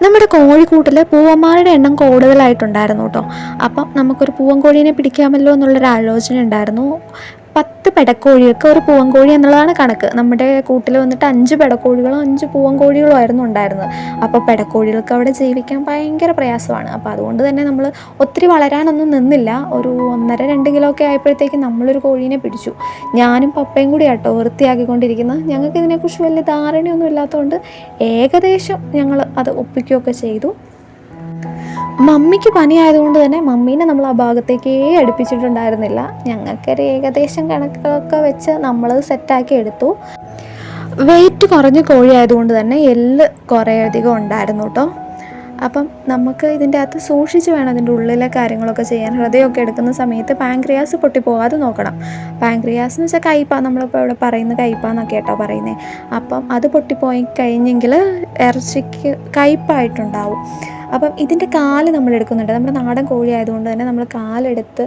നമ്മുടെ കോഴിക്കൂട്ടിൽ പൂവന്മാരുടെ എണ്ണം കൂടുതലായിട്ടുണ്ടായിരുന്നു കേട്ടോ. അപ്പം നമുക്കൊരു പൂവൻ കോഴീനെ പിടിക്കാമല്ലോ എന്നുള്ളൊരു ആലോചന ഉണ്ടായിരുന്നു. 10 പെടക്കോഴിയൊക്കെ ഒരു പൂവൻ കോഴി എന്നുള്ളതാണ് കണക്ക്. നമ്മുടെ കൂട്ടിൽ വന്നിട്ട് 5 പെടക്കോഴികളും 5 പൂവൻ കോഴികളും ആയിരുന്നു ഉണ്ടായിരുന്നത്. അപ്പോൾ പെടക്കോഴികൾക്ക് അവിടെ ജീവിക്കാൻ ഭയങ്കര പ്രയാസമാണ്. അപ്പോൾ അതുകൊണ്ട് തന്നെ നമ്മൾ ഒത്തിരി വളരാനൊന്നും നിന്നില്ല. ഒരു 1.5-2 കിലോ ഒക്കെ ആയപ്പോഴത്തേക്ക് നമ്മളൊരു കോഴീനെ പിടിച്ചു. ഞാനും പപ്പയും കൂടി ആട്ടോ വൃത്തിയാക്കിക്കൊണ്ടിരിക്കുന്നത്. ഞങ്ങൾക്ക് ഇതിനെക്കുറിച്ച് വലിയ ധാരണയൊന്നും ഇല്ലാത്തതുകൊണ്ട് ഏകദേശം ഞങ്ങൾ അത് ഒപ്പിക്കുകയൊക്കെ ചെയ്തു. മമ്മിക്ക് പനിയായതുകൊണ്ട് തന്നെ മമ്മീനെ നമ്മൾ ആ ഭാഗത്തേക്കേ അടുപ്പിച്ചിട്ടുണ്ടായിരുന്നില്ല. ഞങ്ങൾക്കൊരു ഏകദേശം കണക്കൊക്കെ വെച്ച് നമ്മളത് സെറ്റാക്കി എടുത്തു. വെയിറ്റ് കുറഞ്ഞ കോഴി ആയതുകൊണ്ട് തന്നെ എല്ല് കുറേയധികം ഉണ്ടായിരുന്നു കേട്ടോ. അപ്പം നമുക്ക് ഇതിൻ്റെ അകത്ത് സൂക്ഷിച്ച് വേണം ഇതിൻ്റെ ഉള്ളിലെ കാര്യങ്ങളൊക്കെ ചെയ്യാൻ. ഹൃദയമൊക്കെ എടുക്കുന്ന സമയത്ത് പാൻക്രിയാസ് പൊട്ടിപ്പോകാതെ നോക്കണം. പാൻക്രിയാസ് എന്ന് വെച്ചാൽ കയ്പ, നമ്മളിപ്പോൾ ഇവിടെ പറയുന്ന കയ്പാന്നൊക്കെ കേട്ടോ പറയുന്നത്. അപ്പം അത് പൊട്ടിപ്പോയി കഴിഞ്ഞെങ്കിൽ ഇറച്ചിക്ക് കയ്പായിട്ടുണ്ടാവും. അപ്പം ഇതിൻ്റെ കാല് നമ്മൾ എടുക്കുന്നുണ്ട്. നമ്മുടെ നാടൻ കോഴി ആയതുകൊണ്ട് തന്നെ നമ്മൾ കാലെടുത്ത്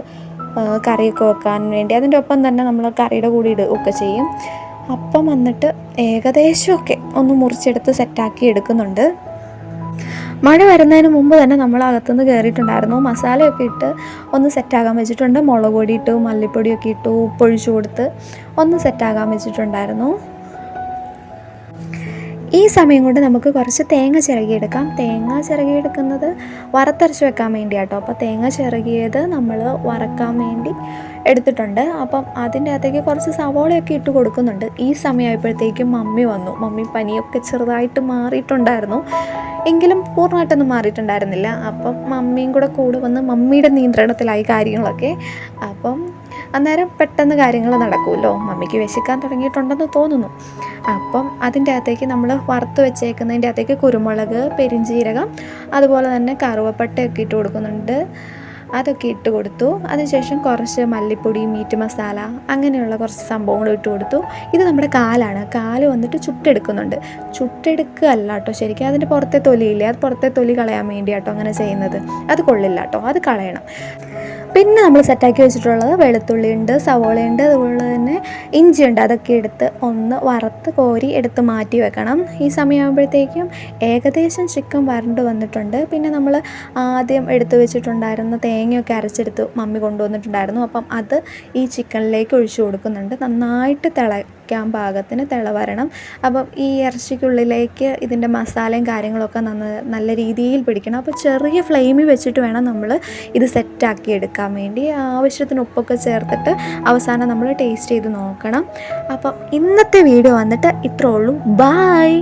കറിയൊക്കെ വെക്കാൻ വേണ്ടി അതിൻ്റെ ഒപ്പം തന്നെ നമ്മൾ കറിയുടെ കൂടി ഇടുകയൊക്കെ ചെയ്യും. അപ്പം വന്നിട്ട് ഏകദേശമൊക്കെ ഒന്ന് മുറിച്ചെടുത്ത് സെറ്റാക്കി എടുക്കുന്നുണ്ട്. മഴ വരുന്നതിന് മുമ്പ് തന്നെ നമ്മൾ അകത്തുനിന്ന് കയറിയിട്ടുണ്ടായിരുന്നു. മസാലയൊക്കെ ഇട്ട് ഒന്ന് സെറ്റാകാൻ വെച്ചിട്ടുണ്ട്. മുളക് പൊടി ഇട്ടു, മല്ലിപ്പൊടിയൊക്കെ ഇട്ടു, ഉപ്പൊഴിച്ചു കൊടുത്ത് ഒന്ന് സെറ്റാകാൻ വെച്ചിട്ടുണ്ടായിരുന്നു. ഈ സമയം കൊണ്ട് നമുക്ക് കുറച്ച് തേങ്ങ ചിരകിയെടുക്കാം. തേങ്ങ ചിരകിയെടുക്കുന്നത് വറുത്തരച്ച് വെക്കാൻ വേണ്ടിയാട്ടോ. അപ്പോൾ തേങ്ങ ചിരകിയത് നമ്മൾ വറക്കാൻ വേണ്ടി എടുത്തിട്ടുണ്ട്. അപ്പം അതിൻ്റെ അകത്തേക്ക് കുറച്ച് സവോളയൊക്കെ ഇട്ട് കൊടുക്കുന്നുണ്ട്. ഈ സമയമായപ്പോഴത്തേക്കും മമ്മി വന്നു. മമ്മി പനിയൊക്കെ ചെറുതായിട്ട് മാറിയിട്ടുണ്ടായിരുന്നു, എങ്കിലും പൂർണ്ണമായിട്ടൊന്നും മാറിയിട്ടുണ്ടായിരുന്നില്ല. അപ്പം മമ്മിയും കൂടെ വന്ന് മമ്മിയുടെ നിയന്ത്രണത്തിലായി കാര്യങ്ങളൊക്കെ. അപ്പം അന്നേരം പെട്ടെന്ന് കാര്യങ്ങൾ നടക്കുമല്ലോ. മമ്മിക്ക് വിശക്കാൻ തുടങ്ങിയിട്ടുണ്ടെന്ന് തോന്നുന്നു. അപ്പം അതിൻ്റെ അകത്തേക്ക് നമ്മൾ വറുത്ത് വെച്ചേക്കുന്നതിൻ്റെ അകത്തേക്ക് കുരുമുളക്, പെരിഞ്ചീരകം, അതുപോലെ തന്നെ കറുവപ്പട്ടയൊക്കെ ഇട്ട് കൊടുക്കുന്നുണ്ട്. അതൊക്കെ ഇട്ട് കൊടുത്തു. അതിനുശേഷം കുറച്ച് മല്ലിപ്പൊടി, മീറ്റ് മസാല, അങ്ങനെയുള്ള കുറച്ച് സംഭവങ്ങൾ ഇട്ട് കൊടുത്തു. ഇത് നമ്മുടെ കാലാണ്. കാല് വന്നിട്ട് ചുട്ടെടുക്കുന്നുണ്ട്. ചുട്ടെടുക്കുകയല്ല കേട്ടോ ശരിക്കും, അതിൻ്റെ പുറത്തെ തൊലിയില്ലേ, അത് പുറത്തെ തൊലി കളയാൻ വേണ്ടിയാട്ടോ അങ്ങനെ ചെയ്യുന്നത്. അത് കൊള്ളില്ല കേട്ടോ, അത് കളയണം. പിന്നെ നമ്മൾ സെറ്റാക്കി വെച്ചിട്ടുള്ളത് വെളുത്തുള്ളിയുണ്ട്, സവോളയുണ്ട്, അതുപോലെ തന്നെ ഇഞ്ചിയുണ്ട്. അതൊക്കെ എടുത്ത് ഒന്ന് വറുത്ത് കോരി എടുത്ത് മാറ്റി വെക്കണം. ഈ സമയമാകുമ്പോഴത്തേക്കും ഏകദേശം ചിക്കൻ വരണ്ട് വന്നിട്ടുണ്ട്. പിന്നെ നമ്മൾ ആദ്യം എടുത്തു വെച്ചിട്ടുണ്ടായിരുന്ന തേങ്ങയൊക്കെ അരച്ചെടുത്ത് മമ്മി കൊണ്ടുവന്നിട്ടുണ്ടായിരുന്നു. അപ്പം അത് ഈ ചിക്കനിലേക്ക് ഒഴിച്ചു കൊടുക്കുന്നുണ്ട്. നന്നായിട്ട് തിളയ്ക്കാൻ പാകത്തിന് തിള വരണം. അപ്പം ഈ ഇറച്ചിക്കുള്ളിലേക്ക് ഇതിൻ്റെ മസാലയും കാര്യങ്ങളൊക്കെ നല്ല രീതിയിൽ പിടിക്കണം. അപ്പോൾ ചെറിയ ഫ്ലെയിമിൽ വെച്ചിട്ട് വേണം നമ്മൾ ഇത് സെറ്റാക്കി എടുക്കാൻ വേണ്ടി. ആവശ്യത്തിന് ഉപ്പൊക്കെ ചേർത്തിട്ട് അവസാനം നമ്മൾ ടേസ്റ്റ് ചെയ്ത് നോക്കണം. അപ്പം ഇന്നത്തെ വീഡിയോ വന്നിട്ട് ഇത്രേ ഉള്ളൂ. ബായ്.